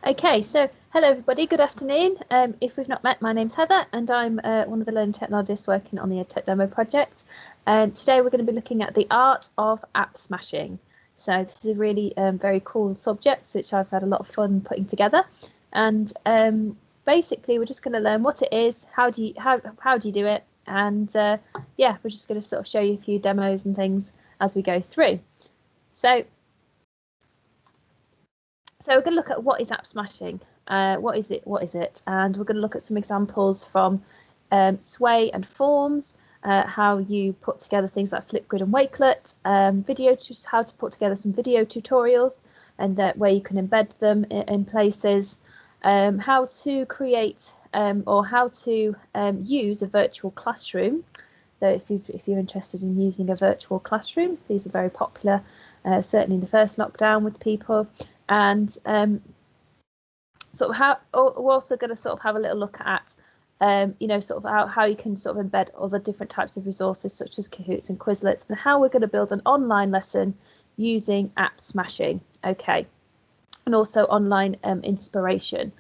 Okay, so hello everybody, good afternoon. If we've not met, my name's Heather and I'm one of the learning technologists working on the EdTech Demo project. And today we're going to be looking at the art of app smashing. So this is a really very cool subject which I've had a lot of fun putting together. And basically we're just going to learn what it is, how do you do it, and yeah, we're just going to sort of show you a few demos and things as we go through. So we're going to look at what is app smashing, what is it, and we're going to look at some examples from Sway and Forms, how you put together things like Flipgrid and Wakelet, how to put together some video tutorials and where you can embed them in places, how to create or how to use a virtual classroom. So if you're interested in using a virtual classroom, these are very popular, certainly in the first lockdown with people. And sort of how we're also going to sort of have a little look at sort of how you can sort of embed other different types of resources such as Kahoots and Quizlets, and how we're going to build an online lesson using app smashing. Okay, and also online inspiration.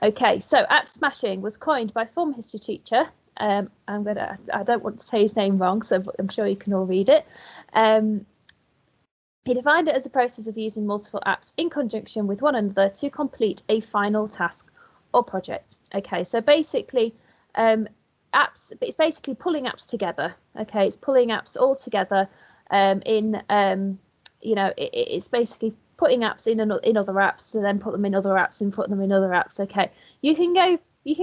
Okay, so app smashing was coined by former history teacher. I don't want to say his name wrong, so I'm sure you can all read it. He defined it as the process of using multiple apps in conjunction with one another to complete a final task or project. Okay, so basically it's basically pulling apps together. Okay, it's pulling apps all together it's basically putting apps in other apps to then put them in other apps and put them in other apps. Okay, you can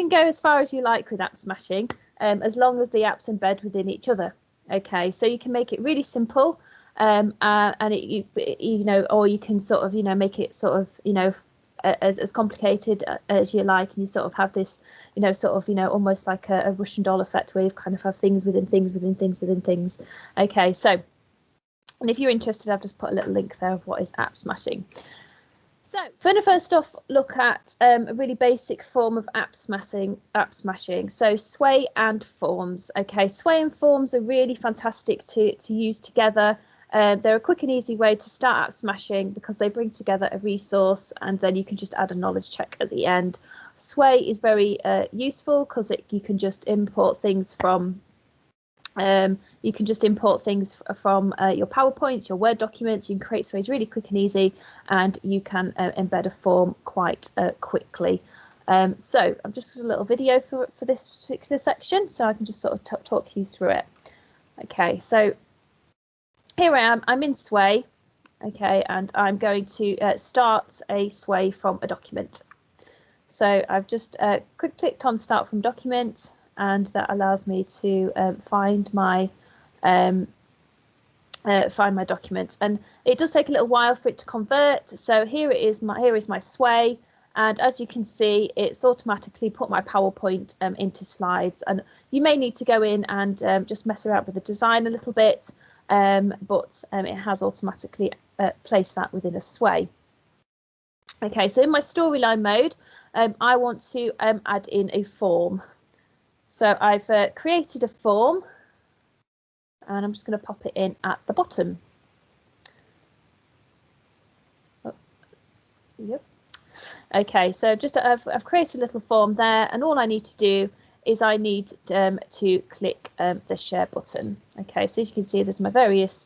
go as far as you like with app smashing, as long as the apps embed within each other. Okay, so you can make it really simple. And or you can sort of make it sort of as complicated as you like, and you sort of have this almost like a Russian doll effect where you kind of have things within things within things within things. Okay, so, and if you're interested, I've just put a little link there of what is app smashing. So we're going to first off look at a really basic form of app smashing. So Sway and Forms. Okay, Sway and Forms are really fantastic to use together. They're a quick and easy way to start app smashing because they bring together a resource and then you can just add a knowledge check at the end. Sway is very useful because you can just import things from your PowerPoint, your Word documents. You can create Sways really quick and easy, and you can embed a form quite quickly. So I'm just a little video for this particular section, so I can just sort of talk you through it. Okay, so here I am, I'm in Sway, okay, and I'm going to start a Sway from a document. So I've just quick clicked on Start from Document, and that allows me to find my document. And it does take a little while for it to convert. So here is my Sway, and as you can see, it's automatically put my PowerPoint into slides. And you may need to go in and just mess around with the design a little bit. But it has automatically placed that within a Sway. Okay, so in my storyline mode, I want to add in a form. So I've created a form, and I'm just going to pop it in at the bottom. Oh, yep. Okay, so I've created a little form there, and all I need to do is I need to click the share button. Okay, so as you can see, there's my various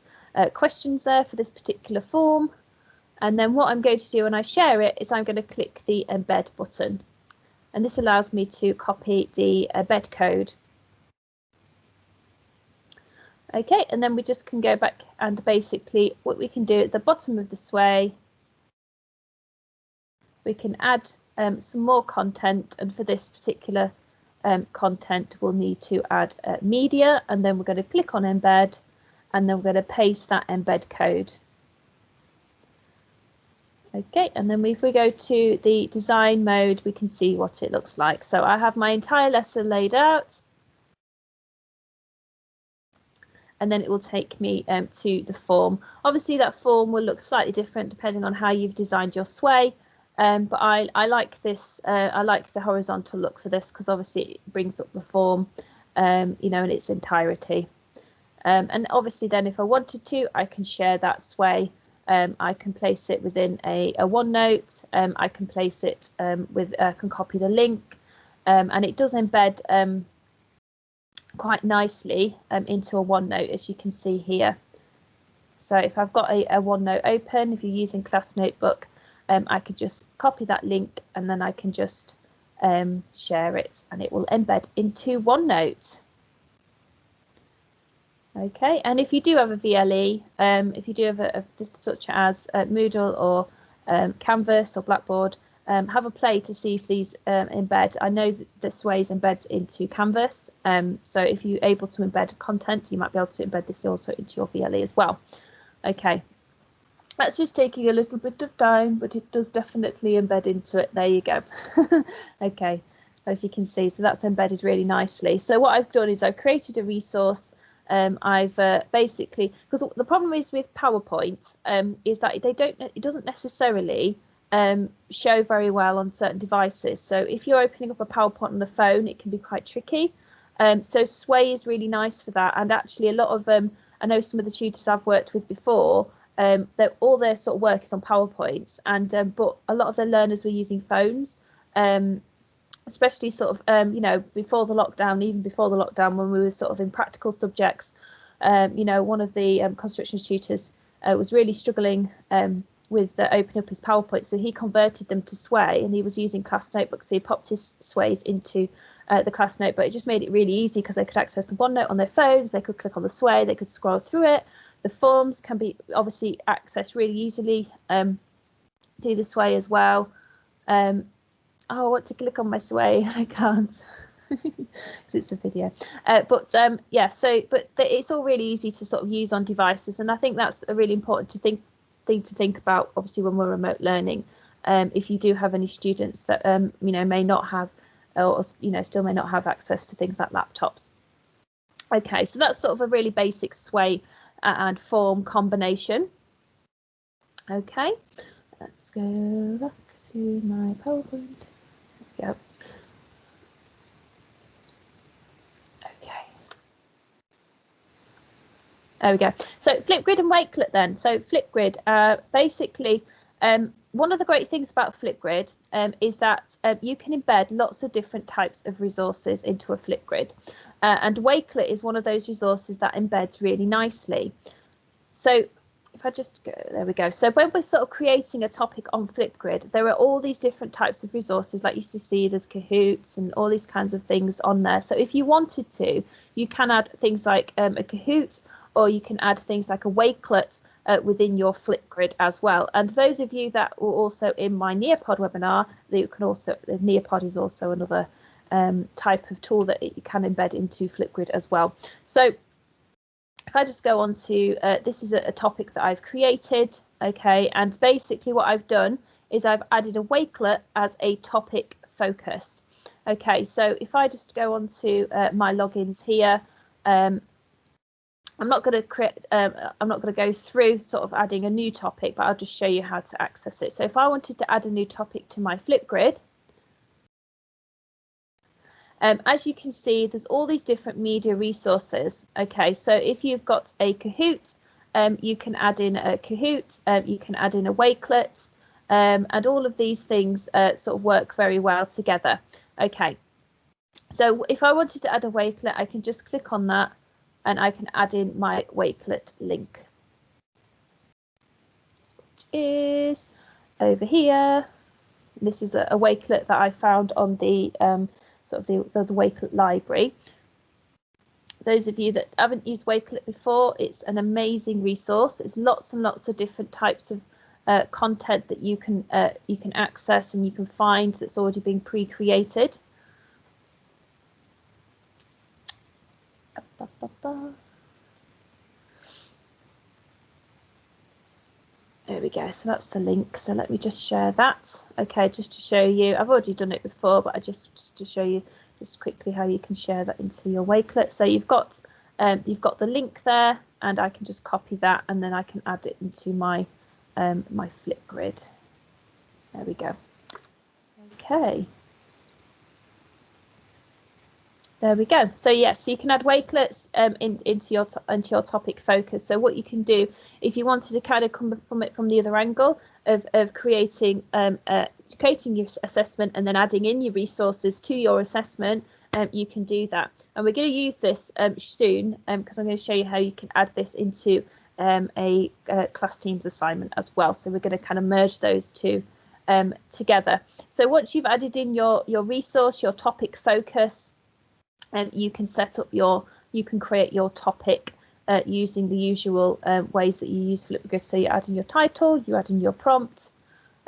questions there for this particular form. And then what I'm going to do when I share it is I'm going to click the embed button. And this allows me to copy the embed code. Okay, and then we just can go back and basically what we can do at the bottom of the Sway, we can add some more content, and for this particular content we'll need to add media, and then we're going to click on embed, and then we're going to paste that embed code. Okay, and then if we go to the design mode, we can see what it looks like. So I have my entire lesson laid out, and then it will take me to the form. Obviously that form will look slightly different depending on how you've designed your Sway. But I like this. I like the horizontal look for this because obviously it brings up the form, in its entirety. And obviously then if I wanted to, I can share that Sway I can place it within a OneNote. I can place it can copy the link, and it does embed quite nicely into a OneNote, as you can see here. So if I've got a OneNote open, if you're using Class Notebook, I could just copy that link and then I can just share it and it will embed into OneNote. Okay, and if you do have a VLE, if you do have such as Moodle or Canvas or Blackboard, have a play to see if these embed. I know that Sways embeds into Canvas, so if you're able to embed content, you might be able to embed this also into your VLE as well. Okay, that's just taking a little bit of time, but it does definitely embed into it. There you go. Okay, as you can see, so that's embedded really nicely. So what I've done is I've created a resource. I've basically, because the problem is with PowerPoint is that it doesn't necessarily show very well on certain devices. So if you're opening up a PowerPoint on the phone, it can be quite tricky. So Sway is really nice for that. And actually a lot of I know some of the tutors I've worked with before, all their sort of work is on PowerPoints, and but a lot of their learners were using phones, especially sort of you know, before the lockdown, even before the lockdown, when we were sort of in practical subjects. You know, one of the construction tutors was really struggling with opening up his PowerPoint, so he converted them to Sway, and he was using Class Notebook, so he popped his Sways into the Class Notebook. It just made it really easy because they could access the OneNote on their phones, they could click on the Sway, they could scroll through it. The forms can be obviously accessed really easily through the Sway as well. Oh, I want to click on my Sway, I can't because it's a video. Yeah, so but it's all really easy to sort of use on devices, and I think that's a really important thing to think about, obviously, when we're remote learning. If you do have any students that you know, may not have, or you know, still may not have access to things like laptops. Okay, so that's sort of a really basic Sway and form combination. Okay, let's go back to my PowerPoint. There we go. Okay. There we go. So Flipgrid and Wakelet then. So Flipgrid, basically, one of the great things about Flipgrid is that you can embed lots of different types of resources into a Flipgrid. And Wakelet is one of those resources that embeds really nicely. So if I just go, there we go. So when we're sort of creating a topic on Flipgrid, there are all these different types of resources, like you used to see, there's Kahoots and all these kinds of things on there. So if you wanted to, you can add things like a Kahoot, or you can add things like a Wakelet within your Flipgrid as well. And those of you that were also in my Nearpod webinar, you can also, the Nearpod is also another type of tool that you can embed into Flipgrid as well. So if I just go on to, this is a topic that I've created, okay, and basically what I've done is I've added a Wakelet as a topic focus. Okay, so if I just go on to my logins here, I'm not going to create, I'm not going to go through sort of adding a new topic, but I'll just show you how to access it. So if I wanted to add a new topic to my Flipgrid, as you can see, there's all these different media resources. Okay, so if you've got a Kahoot, you can add in a Kahoot, you can add in a Wakelet, and all of these things sort of work very well together. Okay, so if I wanted to add a Wakelet, I can just click on that and I can add in my Wakelet link, which is over here. This is a Wakelet that I found on the sort of the Wakelet library. Those of you that haven't used Wakelet before, it's an amazing resource. It's lots and lots of different types of content that you can access and you can find that's already been pre-created. There we go, so that's the link. So let me just share that. Okay, just to show you, I've already done it before, but just to show you just quickly how you can share that into your Wakelet. So you've got the link there, and I can just copy that, and then I can add it into my my Flipgrid. There we go. Okay. There we go. So yes, so you can add wakelets into your topic focus. So what you can do if you wanted to kind of come from it from the other angle of creating your assessment and then adding in your resources to your assessment, you can do that. And we're going to use this soon because I'm going to show you how you can add this into a class teams assignment as well. So we're going to kind of merge those two together. So once you've added in your resource, your topic focus, you can you can create your topic using the usual ways that you use Flipgrid. So you add in your title, you add in your prompt.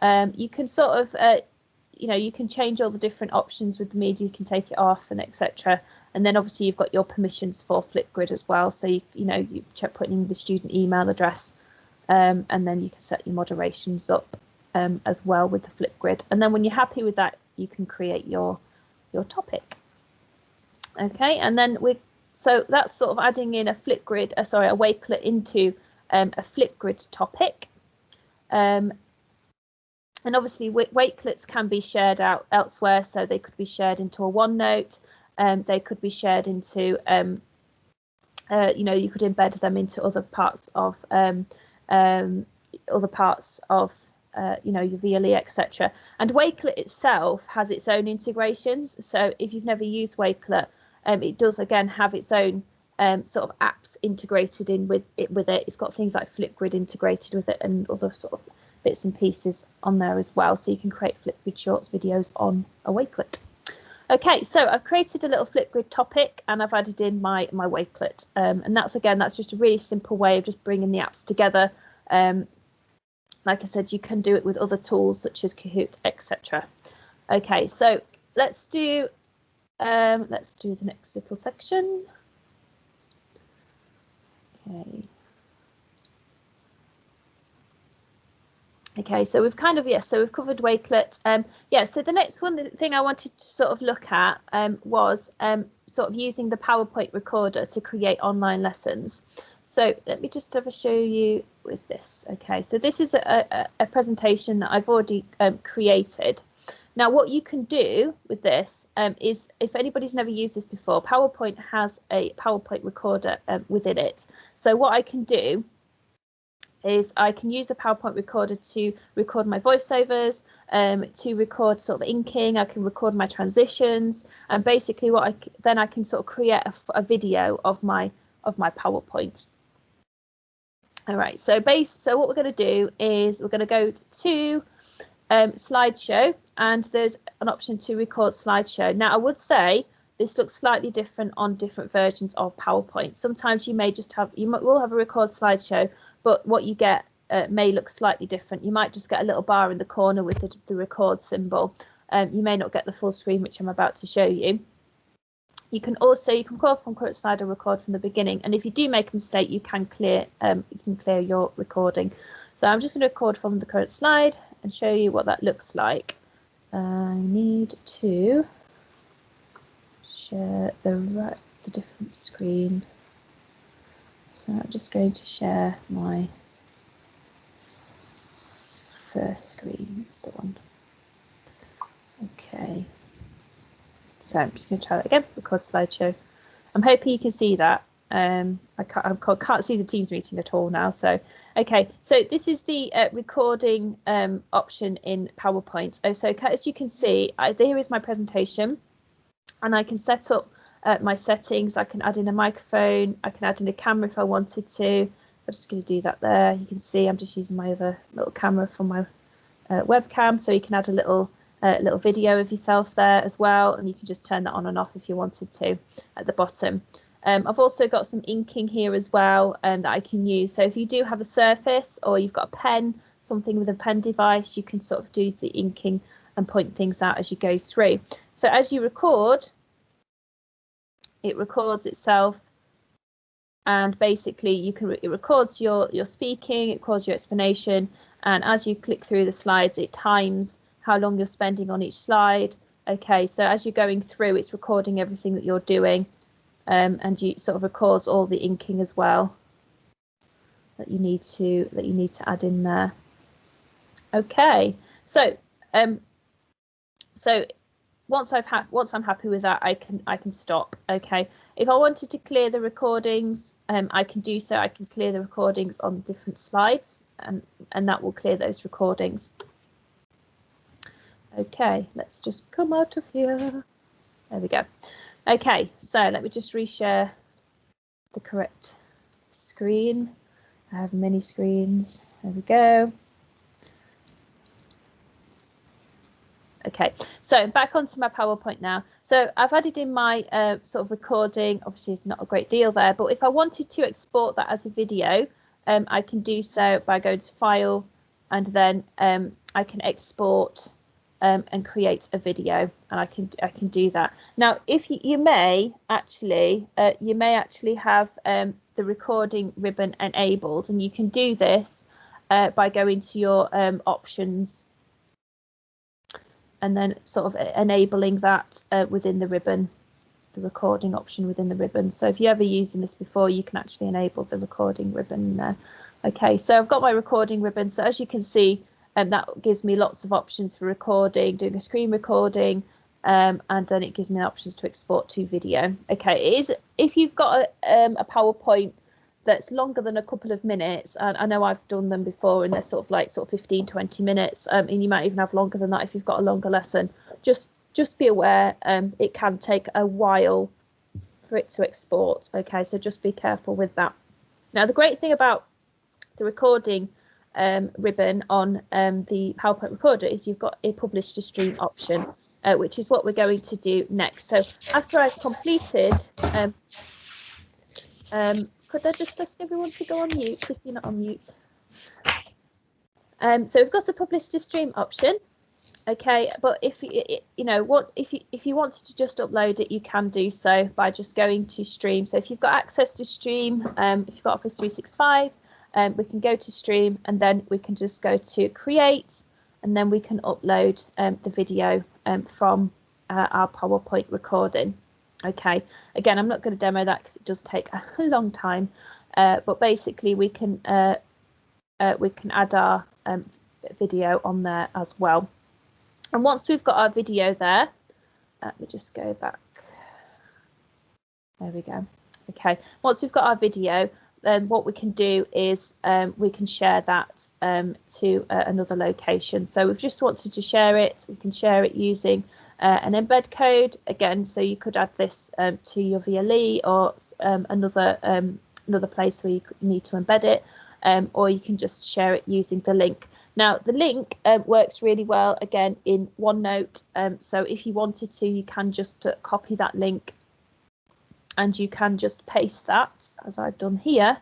You can sort of, you can change all the different options with the media. You can take it off and etc. And then obviously you've got your permissions for Flipgrid as well. So you check putting in the student email address, and then you can set your moderations up as well with the Flipgrid. And then when you're happy with that, you can create your topic. Okay, and then so that's sort of adding in a Flipgrid, a wakelet into a Flipgrid topic. And obviously wakelets can be shared out elsewhere, so they could be shared into a OneNote. They could be shared into, you could embed them into other parts of your VLE, etc. And Wakelet itself has its own integrations. So if you've never used Wakelet, it does again have its own sort of apps integrated in with it. It's got things like Flipgrid integrated with it and other sort of bits and pieces on there as well. So you can create Flipgrid Shorts videos on a Wakelet. Okay, so I've created a little Flipgrid topic and I've added in my Wakelet. And that's just a really simple way of just bringing the apps together. Like I said, you can do it with other tools such as Kahoot, etc. Okay, so let's do the next little section. Okay, so we've covered Wakelet. So the next thing I wanted to sort of look at was sort of using the PowerPoint recorder to create online lessons. So let me just show you with this. Okay, so this is a presentation that I've already created. Now, what you can do with this is, if anybody's never used this before, PowerPoint has a PowerPoint recorder within it. So what I can do is I can use the PowerPoint recorder to record my voiceovers, to record sort of inking. I can record my transitions, and basically then I can sort of create a video of my PowerPoint. All right, so what we're going to do is we're going to go to slideshow, and there's an option to record slideshow. Now I would say this looks slightly different on different versions of PowerPoint. Sometimes you will have a record slideshow, but what you get may look slightly different. You might just get a little bar in the corner with the record symbol. You may not get the full screen, which I'm about to show you. You can record from current slide or record from the beginning, and if you do make a mistake, you can clear your recording. So I'm just going to record from the current slide and show you what that looks like. I need to share the different screen. So I'm just going to share my first screen. That's the one. Okay. So I'm just going to try that again. Record slideshow. I'm hoping you can see that. I can't see the Teams meeting at all now. So okay. So this is the recording option in PowerPoint. So as you can see, here is my presentation, and I can set up my settings. I can add in a microphone. I can add in a camera if I wanted to. I'm just going to do that there. You can see I'm just using my other little camera for my webcam, so you can add a little video of yourself there as well, and you can just turn that on and off if you wanted to at the bottom. I've also got some inking here as well that I can use. So if you do have a Surface or you've got a pen, something with a pen device, you can sort of do the inking and point things out as you go through. So as you record, it records itself, and basically it records your speaking, it records your explanation, and as you click through the slides, it times how long you're spending on each slide. Okay, so as you're going through, it's recording everything that you're doing, and you sort of records all the inking as well that you need to add in there. Okay, so once I'm happy with that, I can stop. Okay, if I wanted to clear the recordings, I can do so. I can clear the recordings on different slides, and that will clear those recordings. Okay, let's just come out of here. There we go. Okay, so let me just reshare the correct screen. I have many screens. There we go. Okay, so back onto my PowerPoint now. So I've added in my sort of recording. Obviously, not a great deal there, but if I wanted to export that as a video, I can do so by going to File, and then I can export and create a video, and I can do that. Now, if you may actually have the recording ribbon enabled, and you can do this by going to your options, and then sort of enabling that within the ribbon, the recording option within the ribbon. So if you're ever using this before, you can actually enable the recording ribbon there. Okay, so I've got my recording ribbon. So as you can see, that gives me lots of options for recording, doing a screen recording, and then it gives me options to export to video. Okay, it is, if you've got a PowerPoint that's longer than a couple of minutes, and I know I've done them before, and they're sort of 15, 20 minutes, and you might even have longer than that if you've got a longer lesson. Just be aware, it can take a while for it to export. Okay, so just be careful with that. Now, the great thing about the recording ribbon on the PowerPoint recorder is you've got a publish to stream option, which is what we're going to do next. So after I've completed, could I just ask everyone to go on mute if you're not on mute? So we've got a publish to stream option. Okay, but if if you wanted to just upload it, you can do so by just going to stream. So if you've got access to stream, if you've got Office 365, we can go to stream, and then we can just go to create, and then we can upload the video from our PowerPoint recording. Okay, again, I'm not going to demo that because it does take a long time, but basically we can add our video on there as well. And once we've got our video there, let me just go back. There we go. Okay, once we've got our video, then what we can do is we can share that to another location. So if you just wanted to share it, we can share it using an embed code again. So you could add this to your VLE or another place where you need to embed it, or you can just share it using the link. Now the link works really well again in OneNote. So if you wanted to, you can just copy that link, and you can just paste that as I've done here.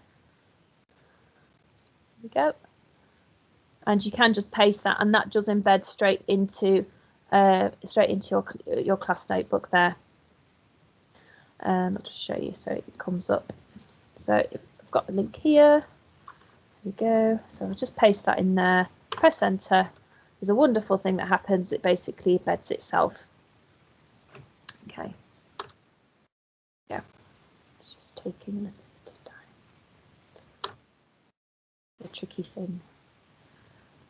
There we go. And you can just paste that, and that does embed straight into your class notebook there. I'll just show you so it comes up. So I've got the link here. There we go. So I'll just paste that in there. Press enter. There's a wonderful thing that happens. It basically embeds itself. Okay. Yeah. It's just taking a little bit of time. The tricky thing.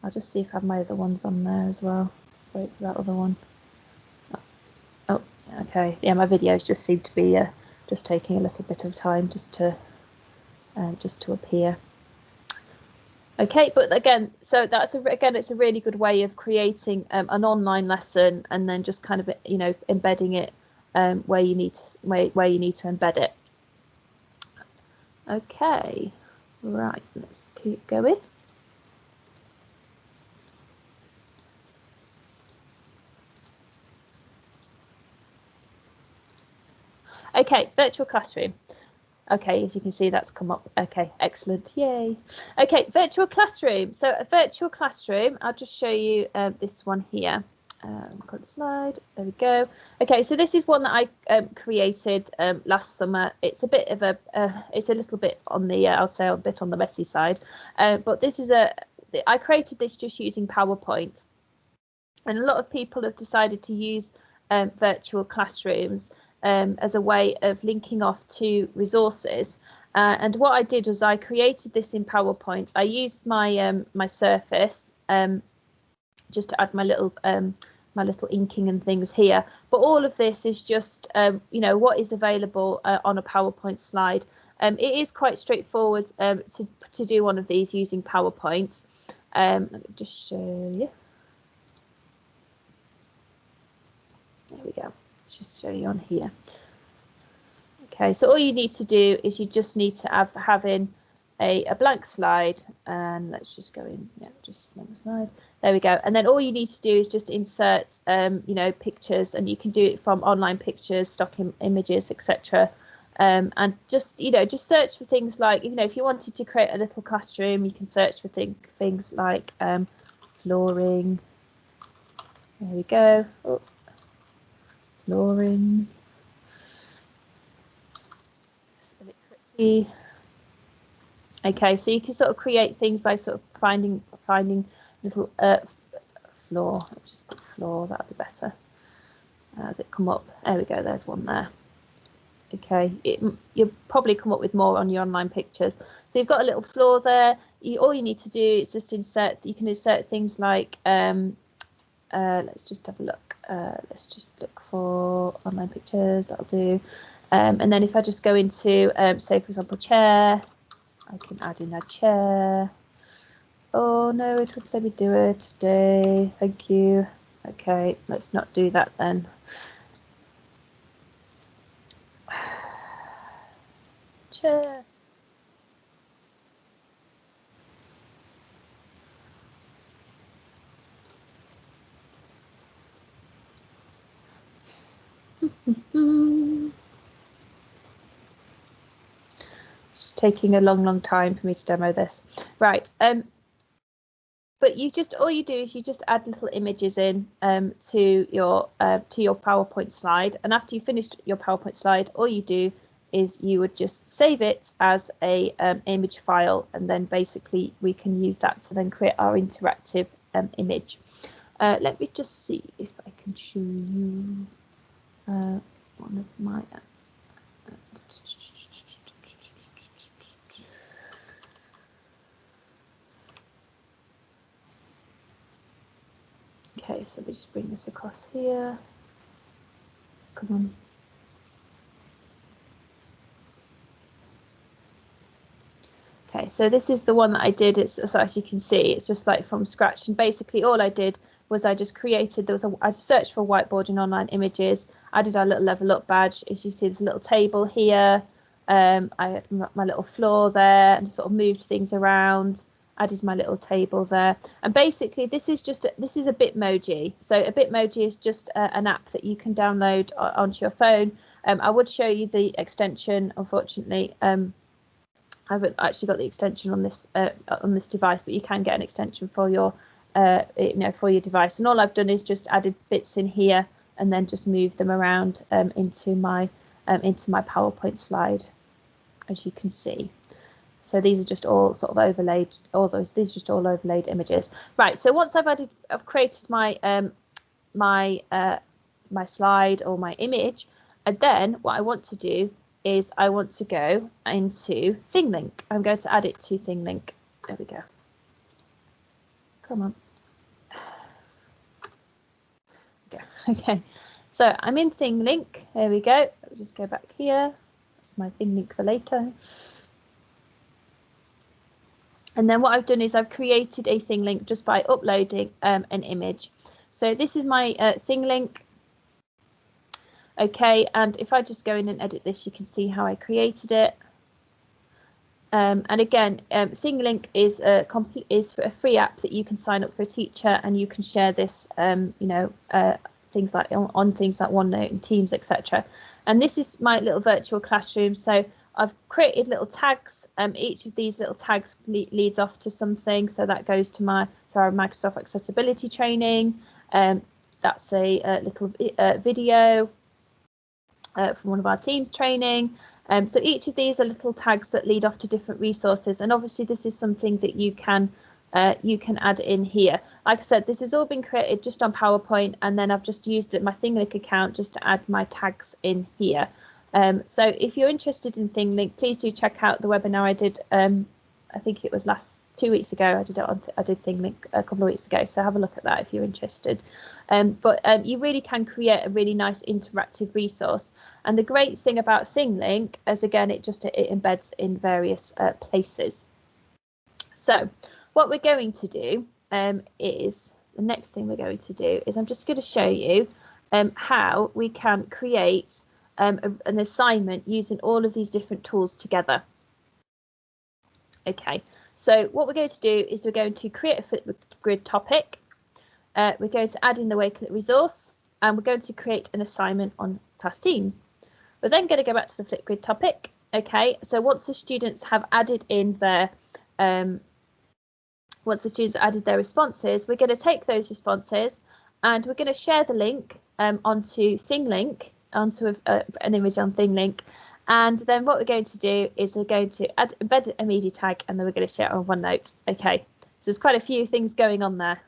I'll just see if I have my other ones on there as well. Let's wait for that other one. Oh, okay. Yeah, my videos just seem to be just taking a little bit of time just to appear. Okay, but again, so that's it's a really good way of creating an online lesson, and then just kind of embedding it where you need to embed it. Okay, right, let's keep going. Okay, virtual classroom. Okay, as you can see, that's come up. Okay, excellent. Yay. Okay, virtual classroom. So a virtual classroom, I'll just show you this one here. Got the slide. There we go. Okay, so this is one that I created last summer. It's a bit of it's a little bit on the, I'll say a bit on the messy side. But this is I created this just using PowerPoint. And a lot of people have decided to use virtual classrooms as a way of linking off to resources. And what I did was I created this in PowerPoint. I used my my Surface just to add my little little inking and things here. But all of this is just, you know, what is available on a PowerPoint slide. It is quite straightforward to do one of these using PowerPoint. Let me just show you. There we go. Let's just show you on here. Okay, so all you need to do is you just need to have in a blank slide, and let's just go in, yeah, just blank slide. There we go. And then all you need to do is just insert, you know, pictures, and you can do it from online pictures, stock images, etc. And just, you know, just search for things like, you know, if you wanted to create a little classroom, you can search for things like flooring. There we go. Oh, flooring. Spell it quickly. Okay, so you can sort of create things by sort of finding little floor. Let's just put floor, that'll be better. As it come up, there we go. There's one there. Okay, you'll probably come up with more on your online pictures. So you've got a little floor there. All you need to do is just insert. You can insert things like. Let's just have a look. Let's just look for online pictures. That'll do. And then if I just go into, say for example, chair. I can add in a chair. Oh no, it would let me do it today. Thank you. Okay, let's not do that then. Chair. It's taking a long time for me to demo this. Right. But all you do is you just add little images in to your PowerPoint slide, and after you finished your PowerPoint slide, all you do is you would just save it as a image file, and then basically we can use that to then create our interactive image. Let me just see if I can show you one of my. Okay, so we just bring this across here. Come on. Okay, so this is the one that I did. It's, so as you can see, it's just like from scratch. And basically all I did was I just created, I searched for whiteboard in online images. I did our little level up badge. As you see, there's a little table here. I had my little floor there and sort of moved things around. Added my little table there, and basically this is a Bitmoji. So a Bitmoji is just an app that you can download onto your phone. I would show you the extension. Unfortunately, I haven't actually got the extension on this device, but you can get an extension for your you know, for your device. And all I've done is just added bits in here and then just moved them around into my PowerPoint slide, as you can see. So these are just all sort of overlaid, these are just all overlaid images. Right, so once I've created my my slide or my image, and then what I want to do is I want to go into ThingLink. I'm going to add it to ThingLink. There we go. Come on. Okay, so I'm in ThingLink. There we go. Let me just go back here. That's my ThingLink for later. And then what I've done is I've created a ThingLink just by uploading an image. So this is my ThingLink. Okay, and if I just go in and edit this, you can see how I created it. And again, ThingLink is a free app that you can sign up for a teacher, and you can share this, you know, things like on things like OneNote and Teams, etc. And this is my little virtual classroom. So I've created little tags. Each of these little tags leads off to something. So that goes to our Microsoft accessibility training. That's a little video from one of our Teams training. So each of these are little tags that lead off to different resources. And obviously this is something that you can add in here. Like I said, this has all been created just on PowerPoint, and then I've just used my ThingLink account just to add my tags in here. So if you're interested in ThingLink, please do check out the webinar I did I think it was 2 weeks ago. I did ThingLink a couple of weeks ago, so have a look at that if you're interested. But you really can create a really nice interactive resource. And the great thing about ThingLink is, again, it embeds in various places. So what we're going to do is, the next thing we're going to do is I'm just going to show you how we can create an assignment using all of these different tools together. Okay, so what we're going to do is we're going to create a Flipgrid topic. We're going to add in the Wakelet resource, and we're going to create an assignment on class teams. We're then going to go back to the Flipgrid topic. Okay, so once the students have added in their responses, we're going to take those responses and we're going to share the link onto ThingLink, onto an image on ThingLink. And then what we're going to do is we're going to embed a media tag, and then we're going to share it on OneNote. Okay, so there's quite a few things going on there.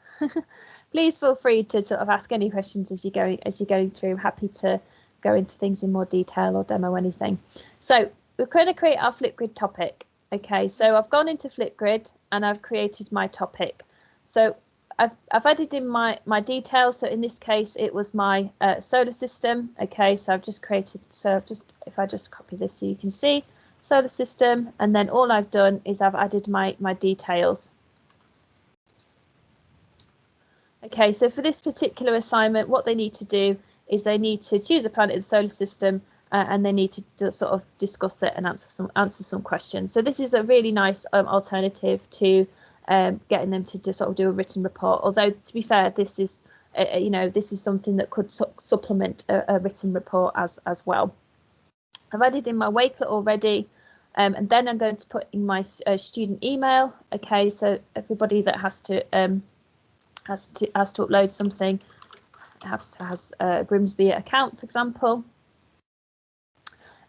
Please feel free to sort of ask any questions as you're going through. Happy to go into things in more detail or demo anything. So we're going to create our Flipgrid topic. Okay, so I've gone into Flipgrid and I've created my topic. So I've added in my details. So in this case, it was my solar system. Okay, so I've just created, if I just copy this so you can see, solar system, and then all I've done is I've added my details. Okay, so for this particular assignment, what they need to do is they need to choose a planet in the solar system, and they need to sort of discuss it and answer some questions. So this is a really nice alternative to getting them to sort of do a written report. Although, to be fair, this is this is something that could supplement a written report as well. I've added in my Wakelet already, and then I'm going to put in my student email. Okay, so everybody that has to upload something has a Grimsby account, for example.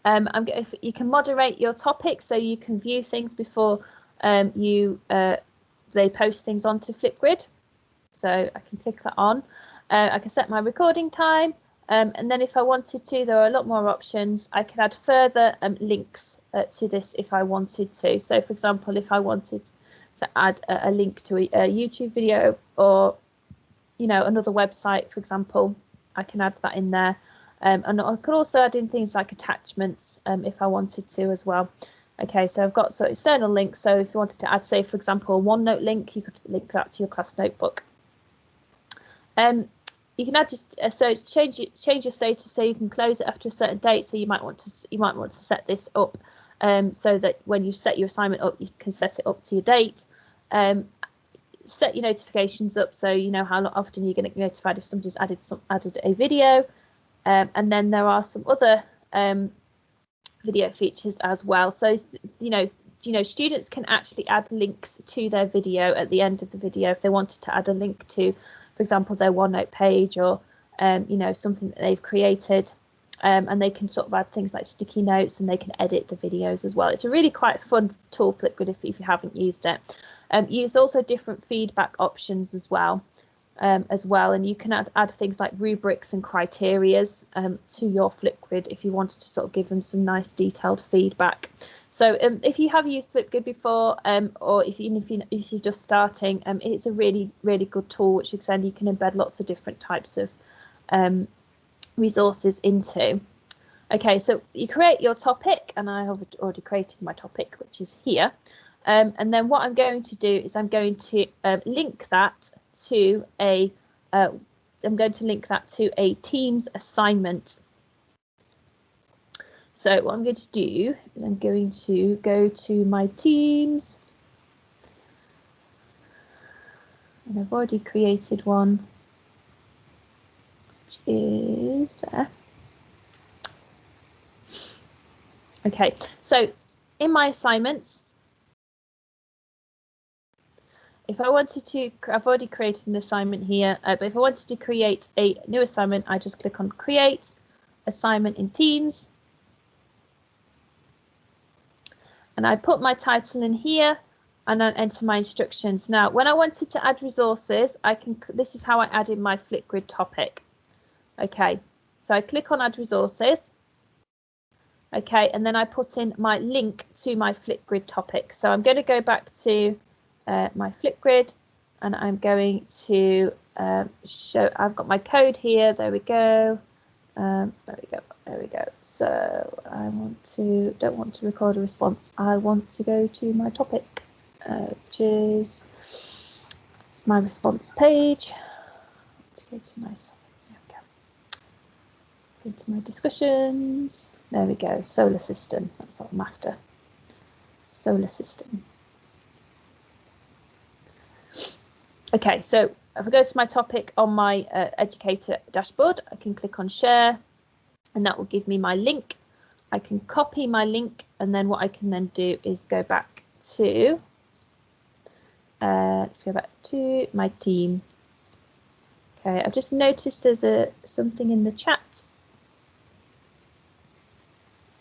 You can moderate your topic, so you can view things before they post things onto Flipgrid. So I can click that on. I can set my recording time, and then if I wanted to, there are a lot more options. I can add further links to this if I wanted to. So, for example, if I wanted to add a link to a YouTube video or another website, for example, I can add that in there. And I could also add in things like attachments if I wanted to as well. Okay, so I've got external links. So if you wanted to add, say, for example, a OneNote link, you could link that to your class notebook. You can add change your status so you can close it after a certain date. So you might want to set this up so that when you set your assignment up, you can set it up to your date. Set your notifications up so you know how often you're going to get notified if somebody's added a video. And then there are some other video features as well. So students can actually add links to their video at the end of the video if they wanted to add a link to, for example, their OneNote page or something that they've created, and they can sort of add things like sticky notes, and they can edit the videos as well. It's a really quite fun tool, Flipgrid, if you haven't used it. Use also different feedback options as well. And you can add things like rubrics and criterias to your Flipgrid if you wanted to sort of give them some nice detailed feedback. So if you have used Flipgrid before, or if you're just starting, it's a really, really good tool, which again you can embed lots of different types of resources into. Okay, so you create your topic, and I have already created my topic, which is here. And then what I'm going to do is I'm going to link that to a Teams assignment. So what I'm going to do is I'm going to go to my Teams, and I've already created one, which is there. Okay, so in my assignments, if I wanted to, I've already created an assignment here, but if I wanted to create a new assignment, I just click on Create Assignment in Teams. And I put my title in here and then enter my instructions. Now, when I wanted to add resources, this is how I added my Flipgrid topic. Okay, so I click on Add Resources. Okay, and then I put in my link to my Flipgrid topic. So I'm going to go back to my Flipgrid, and I'm going to show, I've got my code here. There we go. There we go. So I don't want to record a response. I want to go to my topic, which is, it's my response page. Let's go to my, there we go. Into my discussions. There we go. Solar system. That's what I'm after. Solar system. Okay, so if I go to my topic on my educator dashboard, I can click on share, and that will give me my link. I can copy my link, and then what I can then do is go back to, let's go back to my team. Okay, I've just noticed there's something in the chat.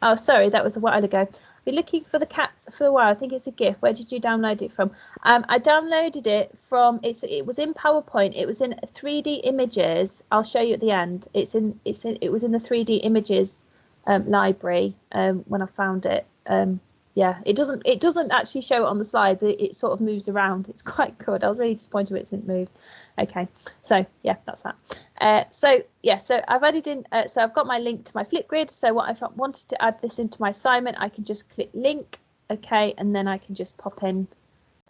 Oh, sorry, that was a while ago. Been looking for the cats for a while. I think it's a GIF. Where did you download it from? I downloaded it from. It was in PowerPoint. It was in 3D images. I'll show you at the end. It was in the 3D images library when I found it. Yeah, it doesn't actually show it on the slide, but it sort of moves around. It's quite good. I was really disappointed when it didn't move. Okay, so yeah, that's that. So I've added in. So I've got my link to my Flipgrid. So what if I wanted to add this into my assignment, I can just click link. Okay, and then I can just pop in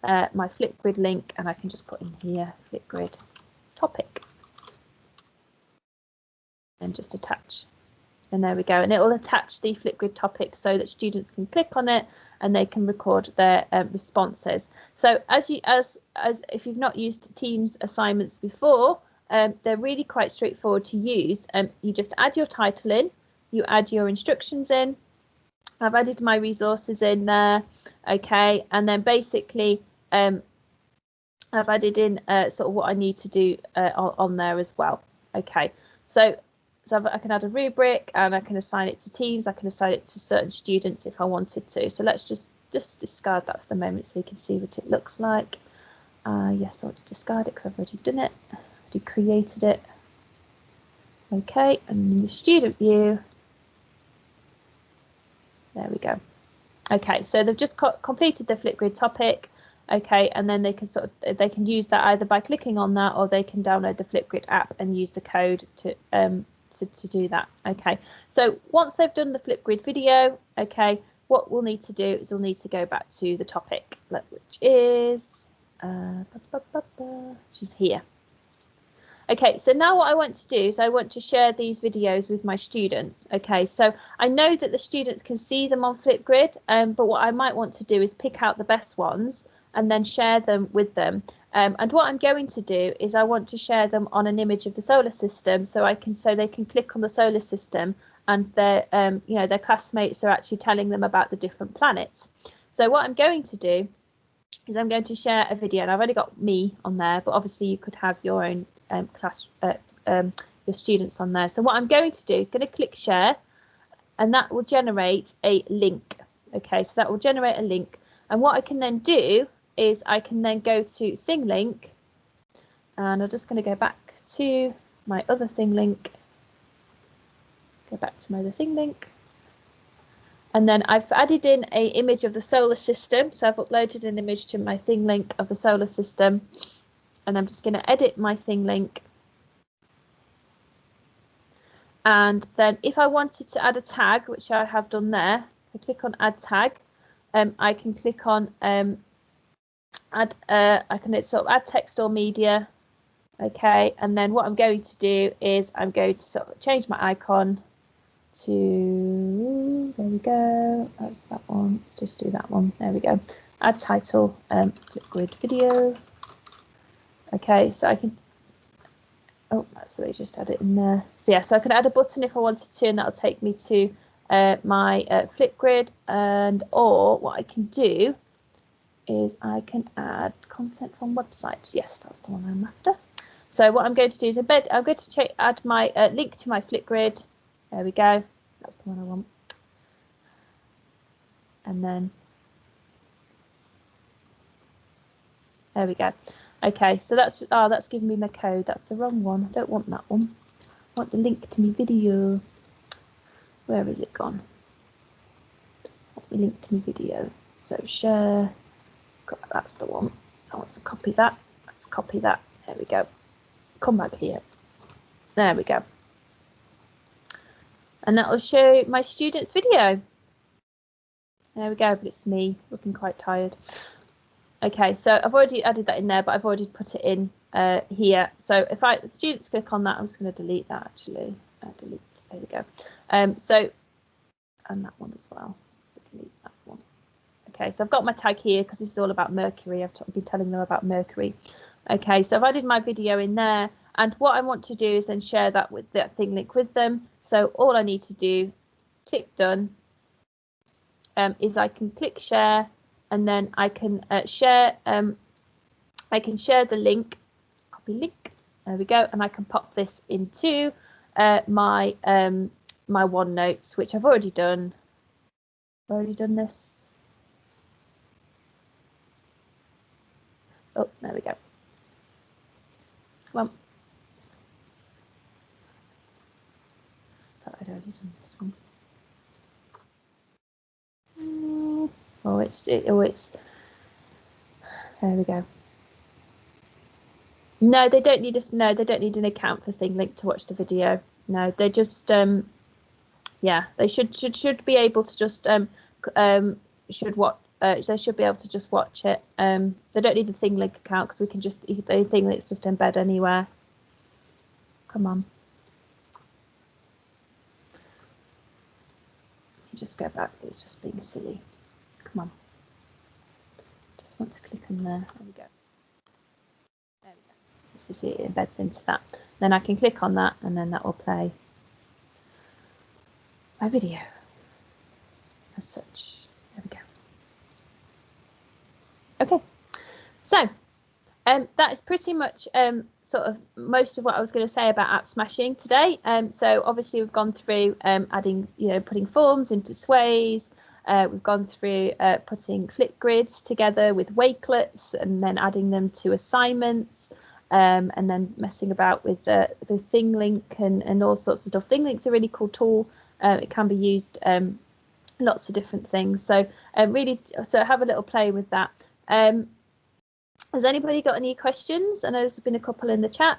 my Flipgrid link, and I can just put in here Flipgrid topic, and just attach. And there we go, and it will attach the Flipgrid topic so that students can click on it and they can record their responses. So as if you've not used Teams assignments before, they're really quite straightforward to use. You just add your title in, you add your instructions in. I've added my resources in there, okay, and then basically I've added in sort of what I need to do on there as well. Okay, so I can add a rubric, and I can assign it to teams. I can assign it to certain students if I wanted to. So let's just discard that for the moment so you can see what it looks like. Yes, I'll discard it because I've already done it. I've already created it. Okay, and in the student view, there we go. Okay, so they've just completed the Flipgrid topic. Okay, and then they can use that either by clicking on that, or they can download the Flipgrid app and use the code to do that. Okay, so once they've done the Flipgrid video, okay, what we'll need to do is we'll need to go back to the topic, which is she's here. Okay, so now what I want to do is I want to share these videos with my students. Okay, so I know that the students can see them on Flipgrid, but what I might want to do is pick out the best ones and then share them with them. And what I'm going to do is I want to share them on an image of the solar system, so they can click on the solar system, and their their classmates are actually telling them about the different planets. So what I'm going to do is I'm going to share a video, and I've only got me on there, but obviously you could have your own your students on there. So what I'm going to do, going to click share, and that will generate a link. Okay, so that will generate a link, and what I can then do is I can then go to ThingLink, and I'm just going to go back to my other ThingLink, go back to my other ThingLink, and then I've added in an image of the solar system. So I've uploaded an image to my ThingLink of the solar system, and I'm just going to edit my ThingLink. And then if I wanted to add a tag, which I have done there, I click on add tag, I can click on I can sort of add text or media. Okay, and then what I'm going to do is I'm going to sort of change my icon to, there we go, that's that one. Let's just do that one. There we go. Add title, Flipgrid video. Okay, so I can, oh, that's the way, just add it in there. So yeah, so I can add a button if I wanted to, and that'll take me to my Flipgrid. And or what I can do is I can add content from websites. Yes, that's the one I'm after. So what I'm going to do is I'm going to add my link to my Flipgrid. There we go. That's the one I want. And then there we go. Okay, so that's giving me my code. That's the wrong one. I don't want that one. I want the link to my video. Where is it gone? me link to my video. So share, that's the one. So I want to copy that. Let's copy that. There we go. Come back here. There we go. And that will show my students' video. There we go, but it's me looking quite tired. Okay, so I've already added that in there, but I've already put it in here. So if students click on that, I'm just going to delete that actually. Delete, there we go. And that one as well. Delete that one. Okay, so I've got my tag here because this is all about Mercury. I've been telling them about Mercury. Okay, so I've added my video in there. And what I want to do is then share that with that thing link with them. So all I need to do, click done, is I can click share, and then I can share. I can share the link, copy link. There we go, and I can pop this into my my OneNotes, which I've already done. I've already done this. Oh, there we go. Come on. Thought I'd already done this one. Oh, it's there we go. No, they don't need us. No, they don't need an account for ThingLink to watch the video. No, they just yeah, they should be able to just should watch. They should be able to just watch it. They don't need a ThingLink account because we can just the ThingLink's just embed anywhere. Come on. Just go back. It's just being silly. Come on. Just want to click on there. There we go. There we go. This is it. It embeds into that. Then I can click on that, and then that will play my video as such. There we go. Okay. So that is pretty much sort of most of what I was going to say about AppSmashing today. So obviously we've gone through adding, putting forms into sways. We've gone through putting Flipgrids together with wakelets and then adding them to assignments, and then messing about with the ThingLink and all sorts of stuff. ThingLink's a really cool tool. It can be used lots of different things. So really, so have a little play with that. Has anybody got any questions? I know there's been a couple in the chat.